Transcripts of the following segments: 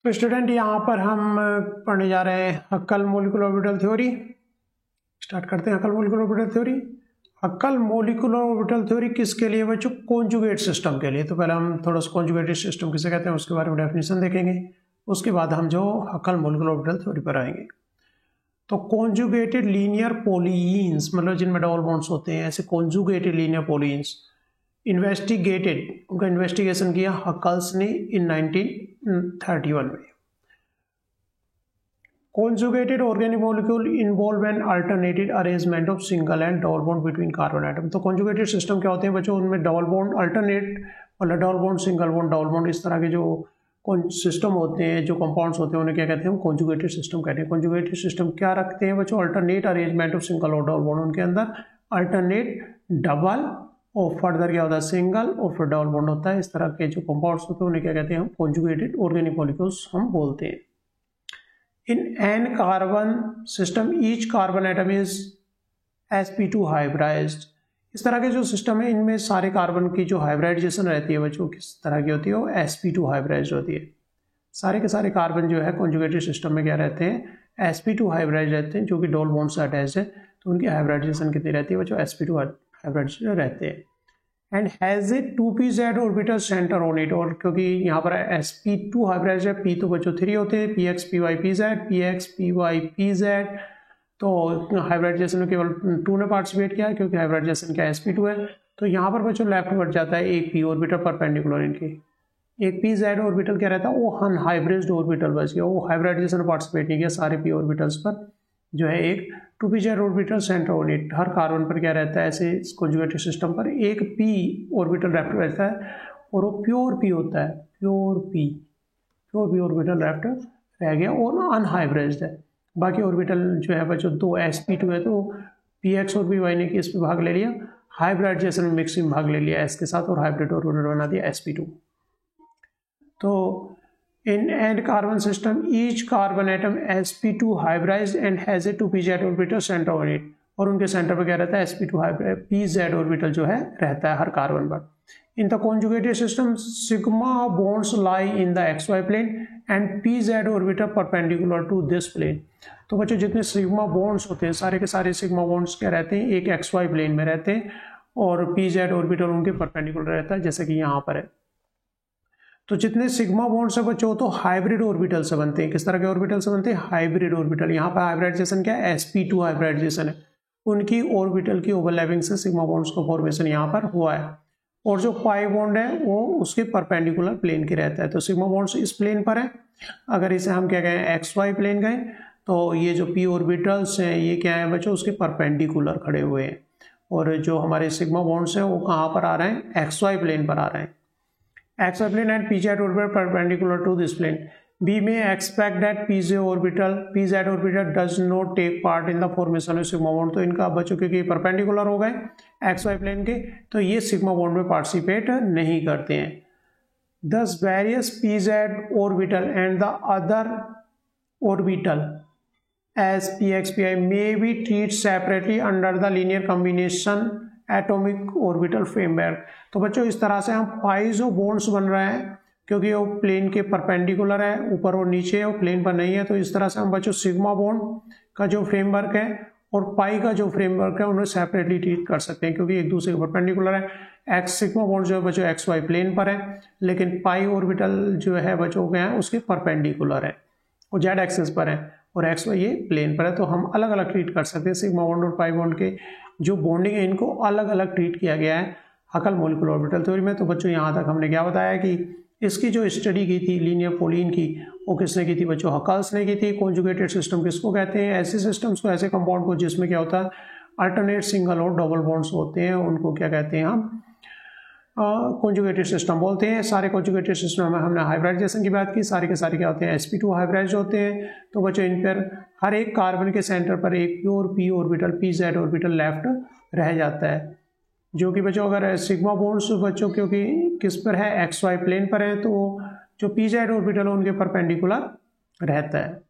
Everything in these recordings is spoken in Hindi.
तो स्टूडेंट यहाँ पर हम पढ़ने जा रहे हैं हक्कल मॉलिक्यूलर ऑर्बिटल थ्योरी। स्टार्ट करते हैं हक्कल molecular orbital theory. हक्कल molecular orbital theory किसके लिए बच्चों? कॉन्जुगेट सिस्टम के लिए। तो पहले हम थोड़ा सा कॉन्जुगेटेड सिस्टम किसे कहते हैं उसके बारे में डेफिनेशन देखेंगे, उसके बाद हम जो हक्कल मॉलिक्यूलर ऑर्बिटल थ्योरी पर आएंगे। तो कॉन्जुगेटेड लीनियर पॉलीन्स मतलब जिनमें डबल बॉन्ड्स होते हैं, ऐसे कॉन्जुगेटेड लीनियर पॉलीन्स इन्वेस्टिगेटेड, उनका इन्वेस्टिगेशन किया हक्कल्स ने इन 1931 में। Conjugated organic molecule involve an alternated arrangement of single and double bond between carbon atom। तो conjugated system क्या होते हैं बच्चों? उनमें डबल बॉन्ड अल्टरनेट मतलब double bond, single bond, double bond, इस तरह के जो सिस्टम होते हैं, जो कंपाउंड्स होते हैं, उन्हें क्या कहते हैं? कॉन्जुगेटेड सिस्टम कहते हैं। कॉन्जुगेटेड सिस्टम क्या रखते हैं बच्चों? अल्टरनेट अरेंजमेंट ऑफ सिंगल और डबल बॉन्ड, उनके अंदर अल्टरनेट डबल और फर्दर क्या होता है? सिंगल और फिर डबल बॉन्ड होता है। इस तरह के जो कंपाउंड्स होते हैं उन्हें क्या कहते हैं? हम कॉन्जुगेटेड ऑर्गेनिक मॉलिक्यूल्स हम बोलते हैं। In n carbon system, each carbon atom is sp2 hybridized। इस तरह के जो सिस्टम है इनमें सारे कार्बन की जो हाइब्रिडाइजेशन रहती है बच्चों किस तरह की होती है? वो sp2 हाइब्रिडाइज्ड होती है। सारे के सारे कार्बन जो है कॉन्जुगेटेड सिस्टम में क्या रहते हैं? sp2 हाइब्रिडाइज्ड रहते हैं, जो कि डबल बॉन्ड से अटैच है। तो उनकी हाइब्रिडाइजेशन कितनी रहती है बच्चों? sp2 हाइब्रिडाइज्ड रहते हैं। And has a 2pz orbital centre on it. और क्योंकि यहाँ पर sp2 हाइब्रिडाइज है, p तो बच्चों 3 होते हैं, px py pz, px py pz। तो हाइब्रिडाइजेशन में केवल 2 ने पार्टिसिपेट किया क्योंकि हाइब्रिडाइजेशन क्या sp2 है। तो यहाँ पर बच्चों लेफ्ट बढ़ जाता है एक p ऑर्बिटल परपेंडिकुलर इनके, एक pz ऑर्बिटल क्या रहता है? वो अनहाइब्रिडाइज्ड ऑर्बिटल बच गया, वो हाइब्रिडाइजेशन में पार्टिसिपेट नहीं किया। सारे p ऑर्बिटल्स पर जो है एक 2pz orbital centre on it. Her carbon पर क्या रहता है? ऐसे कॉन्जुगेटेड सिस्टम पर एक p ऑर्बिटल लेफ्ट रहता है और वो प्योर p होता है, प्योर p ऑर्बिटल लेफ्ट रह गया और अनहाइब्रिडाइज्ड है। बाकी ऑर्बिटल जो है बच्चों 2 sp2 है, तो px और py ने किस पे भाग ले लिया? हाइब्रिडाइजेशन में, मिक्सिंग में भाग ले लिया s के साथ और हाइब्रिड ऑर्बिटल बना दिया sp2। तो in n carbon system, each carbon atom sp2 hybridized and has a 2pz orbital center on it। और उनके सेंटर पर क्या रहता है? sp2 pz ऑर्बिटल जो है रहता है हर कार्बन पर। In the conjugated system, sigma bonds lie in the xy plane and pz orbital perpendicular to this plane। तो बच्चों जितने सिग्मा बॉन्ड्स होते हैं सारे के सारे सिग्मा बॉन्ड्स क्या रहते हैं? एक xy प्लेन में रहते हैं और pz ऑर्बिटल उनके परपेंडिकुलर रहता है, जैसे कि यहाँ पर है। तो जितने सिग्मा बॉन्ड से बच्चों तो हाइब्रिड ऑर्बिटल से बनते हैं। किस तरह के ऑर्बिटल से बनते हैं? Hybrid orbital. यहाँ पर हाइब्रिडाइजेशन क्या है? sp2 हाइब्रिडाइजेशन है। उनकी ऑर्बिटल की ओवरलैपिंग से सिग्मा बॉन्ड्स का फॉर्मेशन यहाँ पर हुआ है। और जो पाई बॉन्ड है वो उसके परपेंडिकुलर प्लेन के रहता है। तो सिग्मा बॉन्ड्स इस प्लेन पर है। अगर इसे हम क्या कहें? xy प्लेन गए तो ये जो p ऑर्बिटल्स हैं ये क्या है बच्चों? उसके परपेंडिकुलर खड़े हुए हैं। और जो हमारे सिग्मा बॉन्ड्स हैं वो कहाँ पर आ रहे हैं? xy प्लेन पर आ रहे हैं। xy plane and pz orbital perpendicular to this plane। We may expect that pz orbital does not take part in the formation of sigma bond। तो इनका बच्चों क्योंकि परपेंडिकुलर हो गए xy प्लेन के, तो ये सिग्मा बॉन्ड में पार्टिसिपेट नहीं करते हैं। Thus various pz orbital and the other orbital as px py may be treated separately under the linear combination atomic orbital framework. तो बच्चों इस तरह से हम पाइजो बॉन्ड्स बन रहे हैं क्योंकि वो प्लेन के परपेंडिकुलर है, ऊपर और नीचे है, वो प्लेन पर नहीं है। तो इस तरह से हम बच्चों सिग्मा बॉन्ड का जो फ्रेमवर्क है और पाई का जो फ्रेमवर्क है उन्हें सेपरेटली ट्रीट कर सकते हैं क्योंकि एक दूसरे के परपेंडिकुलर है। एक्स सिग्मा बॉन्ड जो है बच्चों XY प्लेन पर है, लेकिन पाई ऑर्बिटल जो है बच्चों क्या है? उसके परपेंडिकुलर है, वो जेड एक्सिस पर है और XY ये प्लेन पर है। तो हम अलग अलग ट्रीट कर सकते हैं। सिग्मा बॉन्ड और पाई बॉन्ड के जो बॉन्डिंग है इनको अलग अलग ट्रीट किया गया है हक्कल मॉलिक्यूलर ऑर्बिटल थ्योरी में। तो बच्चों यहाँ तक हमने क्या बताया कि इसकी जो स्टडी की थी लीनियर पॉलीन की, वो किसने की थी बच्चों? हक्कल्स ने की थी। कॉन्जुगेटेड सिस्टम किसको कहते हैं? ऐसे सिस्टम्स को, ऐसे कंपाउंड को जिसमें क्या होता है? अल्टरनेट सिंगल और डबल बॉन्ड्स होते हैं, उनको क्या कहते हैं? हम कॉन्जुगेटेड सिस्टम बोलते हैं। सारे कॉन्जुगेटेड सिस्टम में हमने हाइब्रिडाइजेशन की बात की। सारे के सारे क्या होते हैं? sp2 हाइब्रिडाइज होते हैं। तो बच्चों इन पर हर एक कार्बन के सेंटर पर एक pure p orbital pz orbital left रह जाता है, जो कि बच्चों अगर सिग्मा बॉन्ड्स बच्चों क्योंकि किस पर है? xy प्लेन पर है, तो जो pz ऑर्बिटल उनके परपेंडिकुलर रहता है।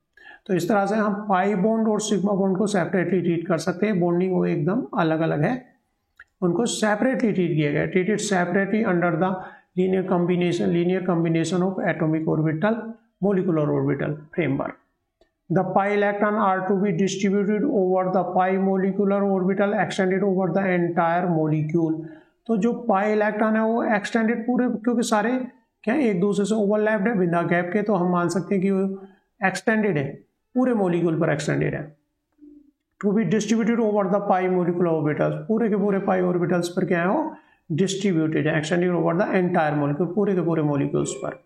तो इस तरह से हम पाई बॉन्ड और सिग्मा बॉन्ड को सेपरेटली ट्रीट कर सकते हैं। बॉन्डिंग वो एकदम अलग अलग है, उनको सेपरेटली ट्रीट किया गया। Treated separately under the linear combination of atomic orbital molecular orbital framework. The pi electron are to be distributed over the pi molecular orbital extended over the entire molecule. तो जो पाई इलेक्ट्रॉन है वो एक्सटेंडेड पूरे, क्योंकि सारे क्या एक दूसरे से ओवरलैप्ड है बिना गैप के, तो हम मान सकते हैं कि वो एक्सटेंडेड है, पूरे मोलिक्यूल पर एक्सटेंडेड है. To be distributed over the pi molecular orbitals, पूरे के पूरे पाई ऑर्बिटल्स पर क्या है वो डिस्ट्रीब्यूटेड है, extended over the entire molecule, पूरे के पूरे मोलिक्यूल्स पर.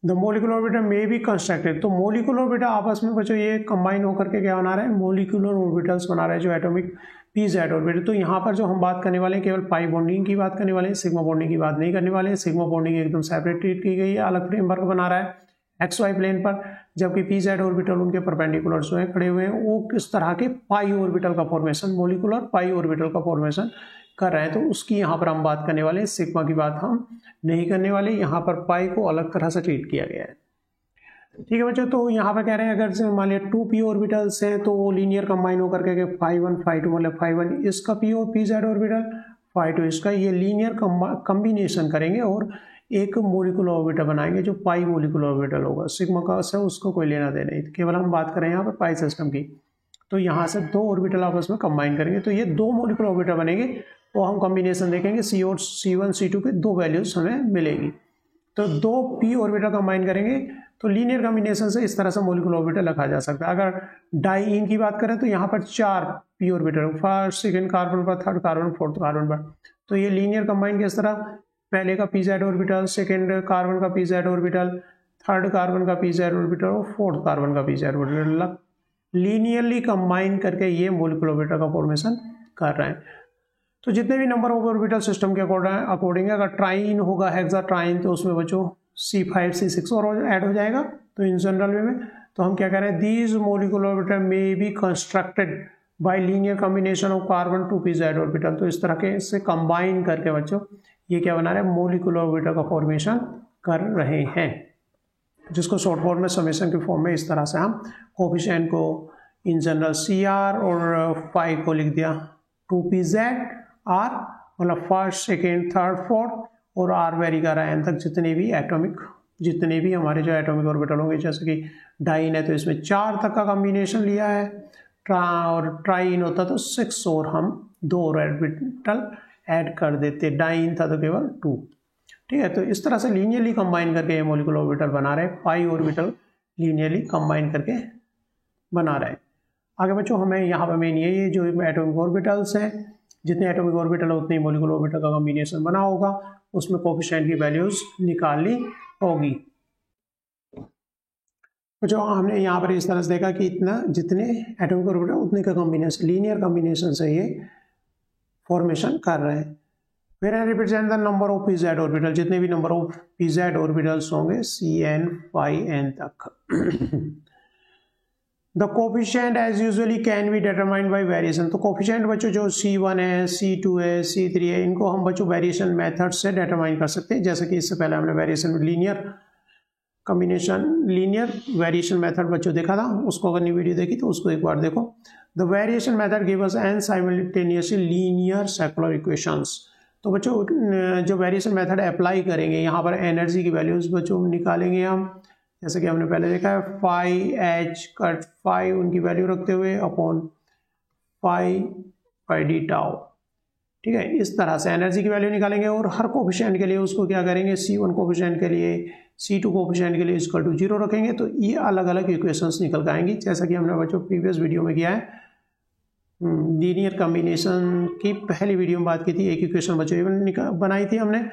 The molecular orbital may be constructed, तो मोलिकुलर ऑर्बिटल आपस में बच्चों ये कंबाइन होकर के क्या बना रहे हैं, मोलिकुलर ऑर्बिटल्स बना रहे हैं जो एटॉमिक pz ऑर्बिटल. तो यहाँ पर जो हम बात करने वाले हैं केवल पाई बॉन्डिंग की बात करने वाले हैं, सिग्मा बॉन्डिंग की बात नहीं करने वाले हैं. सिग्मा बॉन्डिंग एकदम सेपरेट ट्रीट की गई है, अलग फ्रेमवर्क बना रहा है XY प्लेन पर, जबकि pz ऑर्बिटल उनके परपेंडिकुलर जो है खड़े हुए हैं वो किस तरह के पाई ऑर्बिटल का फॉर्मेशन, मोलिकुलर पाई ऑर्बिटल का फॉर्मेशन कर रहे हैं. तो उसकी यहाँ पर हम बात करने वाले हैं, सिग्मा की बात हम नहीं करने वाले. यहाँ पर पाई को अलग तरह से ट्रीट किया गया है. ठीक है बच्चों, तो यहाँ पर कह रहे हैं अगर से मान लिया 2p ऑर्बिटल्स हैं तो वो लीनियर कंबाइन होकर के phi1 phi2, मतलब phi1 इसका pz ऑर्बिटल, phi2 इसका, ये लीनियर कम्बिनेशन करेंगे और एक मोलिकुलर ऑर्बिटल बनाएंगे जो पाई मोलिकुलर ऑर्बिटल होगा. सिग्मा का से उसको कोई लेना देना नहीं, केवल हम बात करें यहाँ पर पाई सिस्टम की. तो यहाँ से दो ऑर्बिटल आपस में कंबाइन करेंगे तो ये दो मोलिकुलर ऑर्बिटल बनेंगे, तो हम कॉम्बिनेशन देखेंगे C और C1 C2 के दो वैल्यूज हमें मिलेगी. तो दो p ऑर्बिटल कंबाइन करेंगे तो लीनियर कॉम्बिनेशन से इस तरह से मोलिकुलर ऑर्बिटल लिखा जा सकता है. अगर डाई की बात करें तो यहाँ पर 4 p orbital, first second carbon पर, थर्ड कार्बन, फोर्थ कार्बन पर. तो ये लीनियर कंबाइन किस तरह, पहले का pz ऑर्बिटल, सेकंड कार्बन का pz ऑर्बिटल, थर्ड कार्बन का pz ऑर्बिटल और फोर्थ कार्बन का pz ऑर्बिटल लीनियरली कंबाइन करके ये मोलिकुलर ऑर्बिटल का फॉर्मेशन कर रहे हैं. तो जितने भी नंबर ऑफ ऑर्बिटल सिस्टम के अकॉर्डिंग अगर ट्राइन होगा, हेक्सा ट्राइन, तो उसमें बच्चों C5 C6 और ऐड हो जाएगा. तो इन जनरल वे में तो हम क्या कह रहे हैं, these molecular orbital may be constructed by linear combination of carbon two pz orbital. तो इस तरह के से कंबाइन करके बच्चों ये क्या बना रहे हैं, मोलिकुलर ऑर्बिटल का फॉर्मेशन कर रहे हैं, जिसको शॉर्ट फॉर्म में समेशन के फॉर्म में इस तरह से हम कोफिशिएंट को इन जनरल Cr और फाई को लिख दिया 2pz r, मतलब फर्स्ट सेकेंड थर्ड फोर्थ, और r वेरी कर रहा है n तक, जितने भी हमारे जो एटॉमिक ऑर्बिटल होंगे. जैसे कि डाइन है तो इसमें 4 तक का कॉम्बिनेशन लिया है, और ट्राइन होता तो 6 और हम 2 ऑर्बिटल ऐड कर देते, डाइन था तो केवल 2. ठीक है, तो इस तरह से लीनियरली कंबाइन करके ये मोलिकुलर ऑर्बिटल बना रहे हैं, पाई ऑर्बिटल लीनियरली कंबाइन करके बना रहे हैं. आगे बच्चों हमें यहाँ पर मेन ये जो एटॉमिक ऑर्बिटल्स हैं, जितने एटॉमिक ऑर्बिटल उतने मोलिकुलर ऑर्बिटल का कॉम्बिनेशन बना होगा, उसमें कोफिशिएंट की वैल्यूज निकालनी होगी. तो जो हमने यहाँ पर इस तरह से देखा कि इतना जितने एटॉमिक ऑर्बिटल उतने का कॉम्बिनेशन, लीनियर कॉम्बिनेशन से ये फॉर्मेशन कर रहे हैं. फिर represent the number of pz orbital, जितने भी नंबर ऑफ pz ऑर्बिटल्स होंगे Cn phi n तक. The coefficient as usually can be determined by variation. तो कोफिशिएंट बच्चों जो C1 है, C2 है, C3 है, इनको हम बच्चों वेरिएशन मेथड से डिटरमाइन कर सकते हैं. जैसे कि इससे पहले हमने variation linear combination, linear variation method बच्चों देखा था, उसको अगर नहीं वीडियो देखी तो उसको एक बार देखो. The variation method give us an simultaneously linear secular equations. तो बच्चों जो वेरिएशन मेथड अप्लाई करेंगे, यहाँ पर एनर्जी की वैल्यूज बच्चों निकालेंगे हम, जैसे कि हमने पहले देखा है फाई एच कट फाई उनकी वैल्यू रखते हुए अपॉन फाई डी टाउ. ठीक है, इस तरह से एनर्जी की वैल्यू निकालेंगे और हर कोफिशिएंट के लिए उसको क्या करेंगे, C1 कोफिशिएंट के लिए, C2 कोफिशिएंट के लिए इक्वल टू 0 रखेंगे. तो ये अलग अलग इक्वेशंस निकल के आएंगी, जैसा कि हमने बच्चों प्रीवियस वीडियो में किया है. लीनियर कॉम्बिनेशन की पहली वीडियो में बात की थी, एक इक्वेशन बच्चों बनाई थी हमने,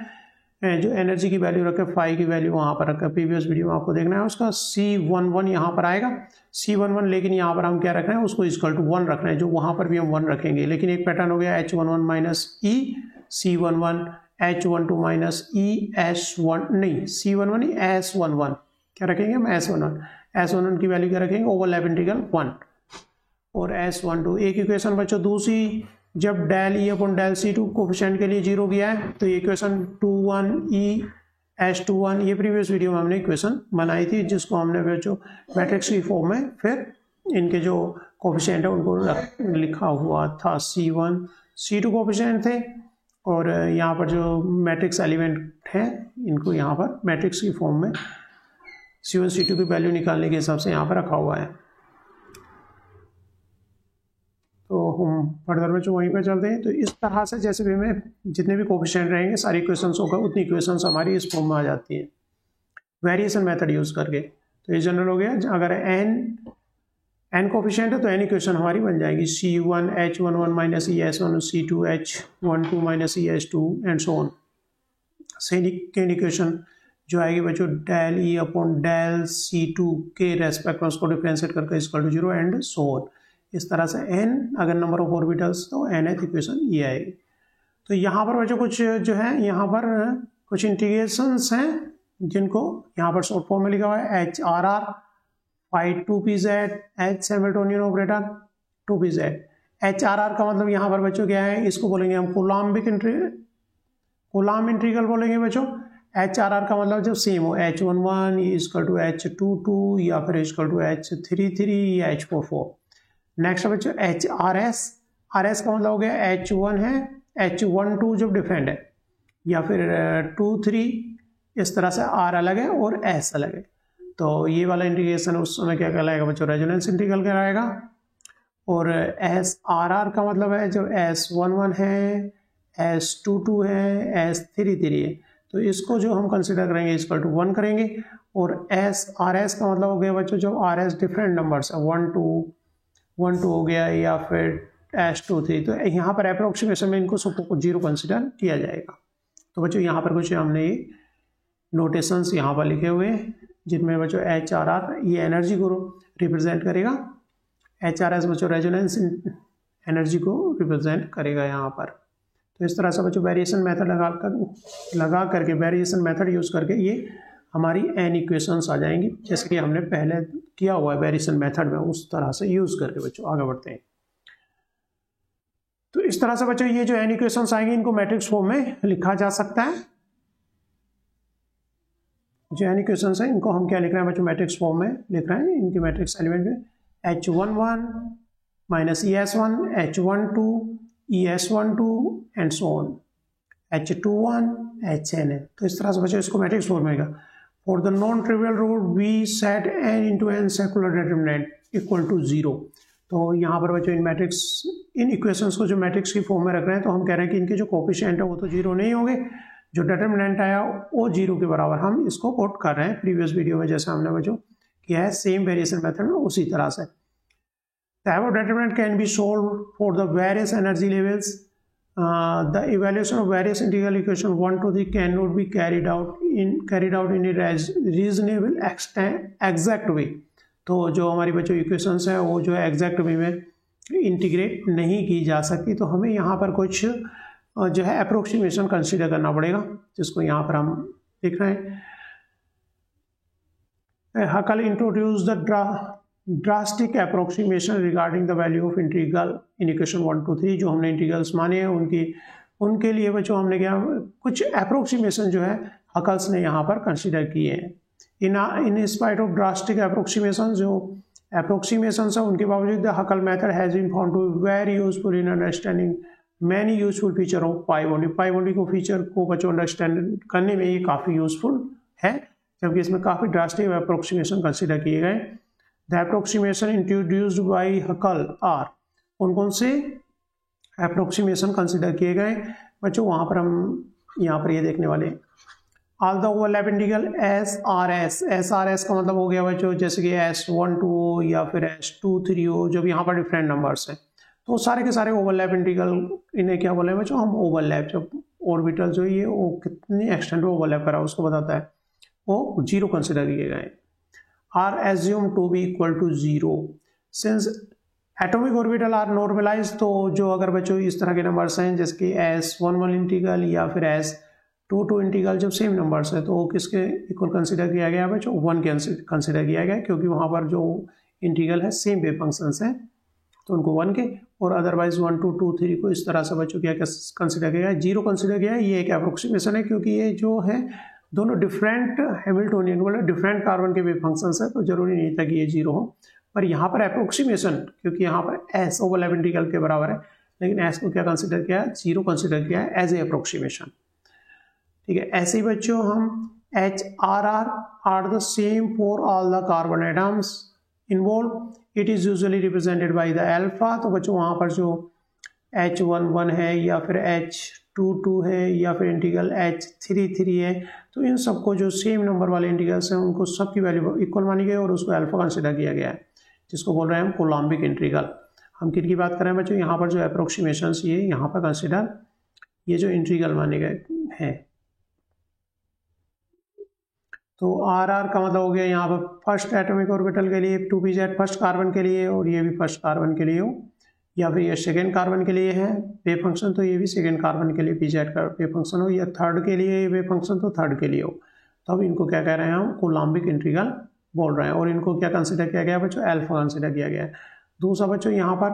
जो एनर्जी की वैल्यू रखे, फाई की वैल्यू वहाँ पर रखा, प्रीवियस वीडियो में आपको देखना है. उसका C11 यहाँ पर आएगा, C11, लेकिन यहाँ पर हम क्या रख रहे हैं, उसको इक्वल टू 1 रख रहे हैं, जो वहाँ पर भी हम 1 रखेंगे. लेकिन एक पैटर्न हो गया H11 minus E C11, H12 minus E S1, नहीं C11 S11 क्या रखेंगे हम, S11 की वैल्यू क्या रखेंगे, ओवरलैप इंटीग्रल 1, और S12. एक इक्वेशन बच्चों दूसरी, जब del E upon del C2 coefficient के लिए 0 किया है तो ये इक्वेशन 21E S21, ये प्रीवियस वीडियो में हमने इक्वेशन बनाई थी, जिसको हमने बच्चों मैट्रिक्स की फॉर्म में फिर इनके जो कोफिशिएंट है उनको लिखा हुआ था. C1 C2 कोफिशिएंट थे, और यहाँ पर जो मैट्रिक्स एलिमेंट हैं इनको यहाँ पर मैट्रिक्स की फॉर्म में C1 C2 की वैल्यू निकालने के हिसाब से यहाँ पर रखा हुआ है। तो हम फर्दर में जो वहीं पर चलते हैं। तो इस तरह से जैसे भी में जितने भी कोफिशिएंट रहेंगे सारी इक्वेशंस होगा उतनी इक्वेशंस हमारी इस फॉर्म में आ जाती हैं वेरिएशन मेथड यूज़ करके। तो ये जनरल हो गया। अगर n कोफिशिएंट है तो n इक्वेशन हमारी बन जाएगी C1 H11 minus ES1 C2 H12 minus ES2 and so on. Second equation जो आएगी बच्चों del E upon del C2 के रेस्पेक्ट में उसको डिफरेंशिएट करके equal to 0 and so on. इस तरह से n अगर नंबर ऑफ ऑर्बिटल्स तो nth इक्वेशन ये आएगी। तो यहाँ पर बच्चों कुछ जो है यहाँ पर कुछ इंटीग्रेशंस हैं जिनको यहाँ पर शॉर्ट फॉर्म में लिखा हुआ है HRR phi 2pz H Hamiltonian operator 2pz। HRR का मतलब यहाँ पर बच्चों क्या है, इसको बोलेंगे हम कूलम्ब इंटीग्रल बोलेंगे बच्चों। HRR का मतलब जब सेम हो H11 इक्वल टू H22 या फिर इक्वल टू H33 या H44। नेक्स्ट बच्चों HRS का मतलब हो गया H1 है H12 जब डिफरेंट है या फिर 2-3 इस तरह से R अलग है और S अलग है। तो ये वाला इंटीग्रेशन उस समय क्या कहलाएगा बच्चों, रेजोनेंस इंटीग्रल कहलाएगा। और SRR का मतलब है जब S11 है S22 है S33 है तो इसको जो हम कंसिडर करेंगे इक्वल टू 1 करेंगे। और SRS का मतलब हो गया बच्चों जब RS डिफरेंट नंबर्स है 1 2 हो गया या फिर S23 तो यहाँ पर अप्रोक्सीमेशन में इनको सबको 0 कंसिडर किया जाएगा। तो बच्चों यहाँ पर कुछ हमने नोटेशंस यहाँ पर लिखे हुए हैं जिनमें बच्चों HRR ये एनर्जी को रिप्रेजेंट करेगा, HRS बच्चों रेजोनेंस एनर्जी को रिप्रेजेंट करेगा यहाँ पर। तो इस तरह से बच्चों वेरिएशन मेथड लगा करके वेरिएशन मेथड यूज़ करके ये हमारी n इक्वेशंस आ जाएंगी जैसे कि हमने पहले किया हुआ है वेरिएशन मेथड में, उस तरह से यूज़ करके बच्चों आगे बढ़ते हैं। तो इस तरह से बच्चों ये जो n इक्वेशंस आएंगे इनको मैट्रिक्स फॉर्म में लिखा जा सकता है। जो n इक्वेशंस हैं इनको हम क्या लिख रहे हैं बच्चों, मैट्रिक्स फॉर्म में लिख रहे हैं। इनके मैट्रिक्स एलिमेंट में H11 minus ES1 H12 ES12 and so on H21 HN है। तो इस तरह से बच्चों इसको मैट्रिक्स फॉर्म में for the non trivial root we set n into n secular determinant equal to 0। तो यहाँ पर बच्चों इन इक्वेशंस को जो मैट्रिक्स की फॉर्म में रख रहे हैं तो हम कह रहे हैं कि इनके जो कोफिशिएंट है वो तो 0 नहीं होंगे, जो डिटरमिनेंट आया वो 0 के बराबर हम इसको पुट कर रहे हैं। प्रीवियस वीडियो में जैसे हमने बच्चों किया है सेम वेरिएशन मेथड में उसी तरह से। The above determinant can be solved for the various energy levels. The evaluation of various integral equation 1 to 3 cannot be carried out in a reasonable exact way. तो जो हमारी बच्चों इक्वेशंस है वो जो है एग्जैक्ट वे में इंटीग्रेट नहीं की जा सकती, तो हमें यहाँ पर कुछ जो है अप्रोक्सीमेशन कंसीडर करना पड़ेगा जिसको यहाँ पर हम देख रहे हैं। Huckel introduced the drastic approximation regarding the value of integral in equation 1 to 3। जो हमने इंटीग्रल्स माने हैं उनके लिए बच्चों हमने क्या कुछ अप्रोक्सीमेशन जो है हकल्स ने यहाँ पर कंसीडर किए हैं। In spite of drastic approximation जो अप्रोक्सीमेशन है उनके बावजूद the Huckel method has been found to be very useful in understanding many useful feature of pi boundary को फीचर को बच्चों अंडरस्टैंड करने में ये काफ़ी यूजफुल है, जबकि इसमें काफ़ी ड्रास्टिक अप्रोक्सीमेशन कंसीडर किए गए। The approximation introduced by Huckel are कौन से अप्रोक्सीमेशन कंसीडर किए गए बच्चों, वहाँ पर हम यहाँ पर ये देखने वाले हैं। All the overlap integral SRS का मतलब हो गया बच्चों जैसे कि S12 हो या फिर S23 हो, जब यहाँ पर डिफरेंट नंबर्स हैं तो सारे के सारे ओवरलैप इंटीग्रल इन्हें क्या बोले बच्चों हम ओवरलैप, जब ऑर्बिटल जो ये वो कितने एक्सटेंट में ओवरलैप करा उसको बताता है, वो 0 कंसिडर किए गए। Are assume to be equal to 0 since atomic orbital are normalize. तो जो अगर बच्चों इस तरह के नंबर्स हैं जैसे कि S11 इंटीग्रल या फिर S22 इंटीग्रल जब सेम नंबर्स है तो किसके इक्वल कंसिडर किया गया बच्चों 1 के कंसिडर किया गया, क्योंकि वहाँ पर जो इंटीग्रल है सेम वेव फंक्शंस हैं तो उनको 1 के, और अदरवाइज 1 2 2 3 को इस तरह से बच्चों क्या कंसिडर किया गया 0 कंसिडर किया है। ये एक अप्रोक्सीमेशन है क्योंकि ये जो है दोनों डिफरेंट हैमिल्टोनियन मतलब डिफरेंट कार्बन के वेव फंक्शंस है तो जरूरी नहीं था कि ये 0 हो, पर यहाँ पर अप्रोक्सीमेशन क्योंकि यहाँ पर S ओवरलैप इंटीग्रल के बराबर है लेकिन S को क्या कंसिडर किया है 0 कंसिडर किया है एज ए अप्रोक्सीमेशन। ठीक है, ऐसे ही बच्चों हम HRR are the same for all the carbon atoms involved. It is usually represented by the alpha. तो बच्चों वहाँ पर जो H11 है या फिर H22 है या फिर इंटीग्रल H33 है, तो इन सबको जो सेम नंबर वाले इंटीग्रल्स हैं उनको सबकी वैल्यू इक्वल मानी गई और उसको अल्फा कंसिडर किया गया है, जिसको बोल रहे हैं हम कोलम्बिक इंटीग्रल। हम किन की बात कर रहे हैं बच्चों? यहाँ पर जो अप्रोक्सीमेशंस ये यहाँ पर कंसिडर ये जो इंटीग्रल माने गए हैं। तो आर आर का मतलब हो गया यहाँ पर फर्स्ट एटॉमिक ऑर्बिटल के लिए 2pz फर्स्ट कार्बन के लिए, और ये भी फर्स्ट कार्बन के लिए हो, या फिर ये सेकेंड कार्बन के लिए है वेव फंक्शन तो ये भी सेकेंड कार्बन के लिए pz का वेव फंक्शन हो, या थर्ड के लिए वेव फंक्शन तो थर्ड के लिए हो। तो अब इनको क्या कह रहे हैं हम? कोलम्बिक इंटीग्रल बोल रहे हैं। और इनको क्या कंसिडर किया गया बच्चों? अल्फा कंसिडर किया गया है। दूसरा बच्चों यहाँ पर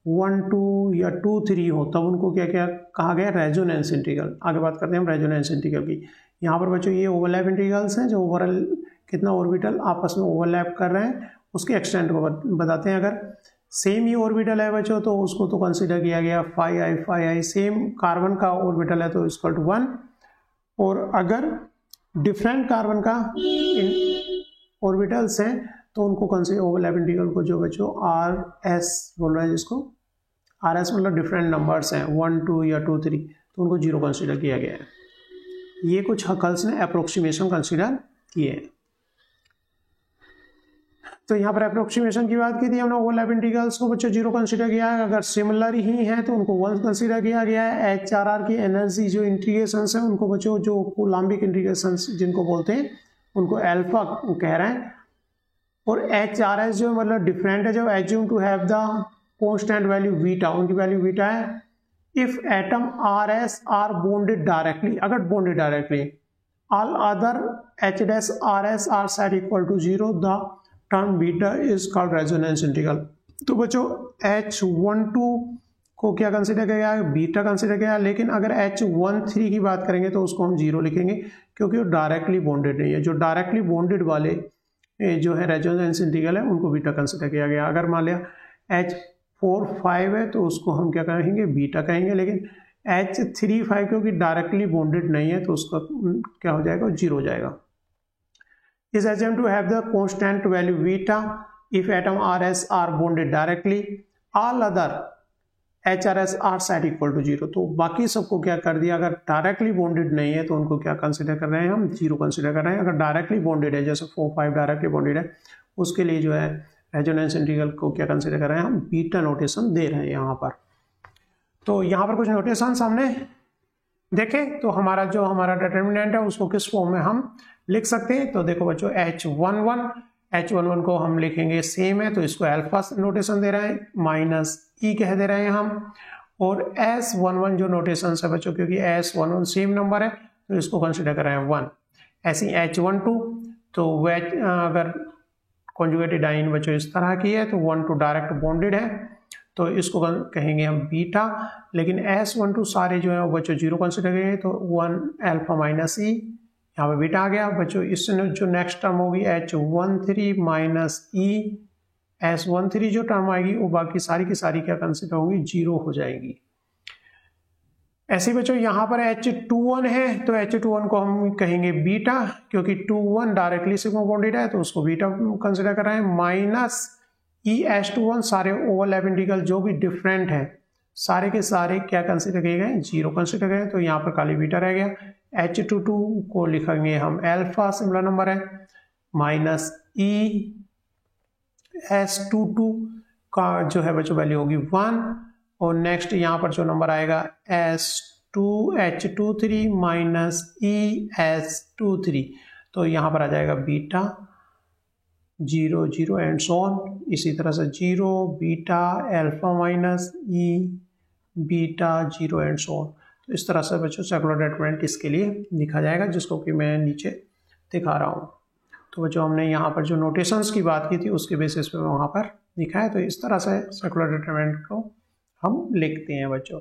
1, 2 या 2, 3 हो तब उनको क्या क्या कहा गया? Resonance integral. आगे बात करते हैं हम रेजोनेंस इंटीग्रल की। यहाँ पर बच्चों ये ओवरलैप इंटीग्रल्स हैं जो ओवरऑल कितना ऑर्बिटल आपस में ओवरलैप कर रहे हैं उसके एक्सटेंट को बताते हैं। अगर सेम ही ऑर्बिटल है बच्चों तो उसको तो कंसिडर किया गया 5i सेम कार्बन का ऑर्बिटल है तो इक्वल टू 1, और अगर डिफरेंट कार्बन का ऑर्बिटल्स हैं तो उनको कंसिडर ओवरलैप इंटीग्रल को जो बच्चों RS बोल रहे हैं, जिसको RS मतलब डिफरेंट नंबर्स हैं 1, 2 या 2, 3, तो उनको 0 कंसिडर किया गया है। ये कुछ हकल्स ने अप्रोक्सीमेशन कंसिडर किए हैं। तो यहाँ पर अप्रोक्सीमेशन की बात की थी हमने, ओवरलैप इंटीग्रल्स को बच्चों 0 कंसिडर किया है। अगर सिमिलर ही है तो उनको 1 कंसिडर किया गया है। HRR की एनर्जी जो इंटीग्रेशंस हैं उनको बच्चों जो कोलम्बिक इंटीग्रेशंस जिनको बोलते हैं उनको अल्फा कह रहे हैं। और HRS जो मतलब डिफरेंट है, जो assume to have the constant value beta, उनकी वैल्यू बीटा है। If atom RS are bonded directly, अगर bonded directly, all other H' RS are set equal to 0, the term beta is called resonance integral. तो बच्चों H12 को क्या कंसिडर किया गया है? बीटा कंसिडर किया है। लेकिन अगर H13 की बात करेंगे तो उसको हम 0 लिखेंगे क्योंकि वो डायरेक्टली बॉन्डेड नहीं है। जो डायरेक्टली बॉन्डेड वाले जो है रेजोनेंस इंटीग्रल है उनको बीटा कंसिडर किया गया। अगर मान लिया H45 है तो उसको हम क्या कहेंगे? बीटा कहेंगे। लेकिन H35 क्योंकि डायरेक्टली बॉन्डेड नहीं है तो उसका क्या हो जाएगा? 0 हो जाएगा। is assumed to have the constant value beta if atom RS are bonded directly, all other HRS are set equal to 0। तो बाकी सबको क्या कर दिया? अगर डायरेक्टली बॉन्डेड नहीं है तो उनको क्या कंसिडर कर रहे हैं हम? 0 कंसिडर कर रहे हैं। अगर डायरेक्टली बॉन्डेड है जैसे 4, 5 डायरेक्टली बॉन्डेड है उसके लिए जो है रेजोनेंस इंटीग्रल को क्या कंसिडर कर रहे हैं हम? बीटा नोटेशन दे रहे हैं यहाँ पर। तो यहाँ पर कुछ नोटेशन हमने देखे। तो हमारा जो हमारा डिटर्मिनेंट है उसको किस फॉर्म में हम लिख सकते हैं? तो देखो बच्चों H11 को हम लिखेंगे सेम है तो इसको अल्फा नोटेशन दे रहे हैं, -e कह दे रहे हैं हम। और S11 जो नोटेशन है बच्चों, क्योंकि S11 सेम नंबर है तो इसको कंसिडर कर रहे हैं 1। ऐसी H12 तो वह अगर कॉन्जुगेटेड आइन बच्चों इस तरह की है तो 1, 2 डायरेक्ट बॉन्डेड है तो इसको कहेंगे हम बीटा। लेकिन S12 सारे जो है वो बच्चों 0 कंसिडर करेंगे तो 1 अल्फा -e, यहाँ पे बीटा आ गया बच्चों। इससे जो नेक्स्ट टर्म होगी H13 -e, S13 जो टर्म आएगी वो बाकी सारी की सारी क्या कंसिडर होंगी? 0 हो जाएगी। ऐसे बच्चों यहाँ पर H21 है तो H21 को हम कहेंगे बीटा क्योंकि 21 डायरेक्टली सिग्मा बॉन्डेड है तो उसको बीटा कंसिडर कर रहे हैं। -ES21 सारे ओवरलैप इंटीग्रल जो भी डिफरेंट है सारे के सारे क्या कंसिडर किए गए? 0 कंसिडर गए। तो यहाँ पर खाली बीटा रह गया। H22 को लिखेंगे हम अल्फा, सिमिलर नंबर है। -ES22 का जो है बच्चों वैल्यू होगी 1। और नेक्स्ट यहाँ पर जो नंबर आएगा H23 -ES23 तो यहाँ पर आ जाएगा बीटा 0, 0 एंड सो ऑन। इसी तरह से 0, beta, alpha -e, beta 0 and so on. तो इस तरह से बच्चों सेकुलर डिटरमिनेंट इसके लिए लिखा जाएगा, जिसको कि मैं नीचे दिखा रहा हूँ। तो बच्चों हमने यहाँ पर जो नोटेशंस की बात की थी उसके बेसिस पे वहाँ पर लिखा है। तो इस तरह से सेकुलर डिटरमिनेंट को हम लिखते हैं बच्चों।